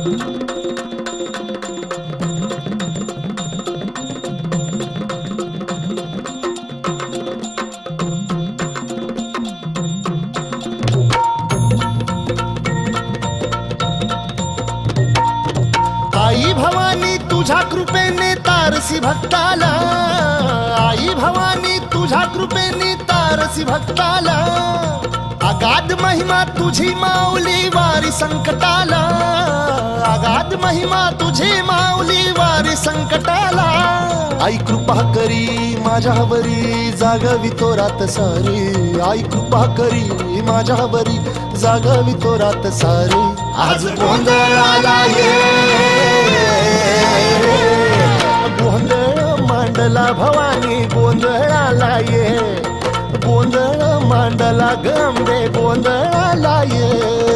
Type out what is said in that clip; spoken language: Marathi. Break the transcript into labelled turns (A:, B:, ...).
A: आई भवानी तुझ्या कृपेने तारसी भक्ताला, आई भवानी तुझ्या कृपेने तारसी भक्ताला, अगाध महिमा तुझी माऊली वारी संकटाला, अगाध महिमा तुझी माऊली वारी संकटाला. आई कृपा करी माझ्यावरी जागवी तो रात सारी, आई कृपा करी माझ्यावरी जागवी तो रात सारी. आज गोंधळाला ये, गोंधळ मांडला भवानी गोंधळाला ये, गोंधळ मांडला गंबे गोंधळाला ये.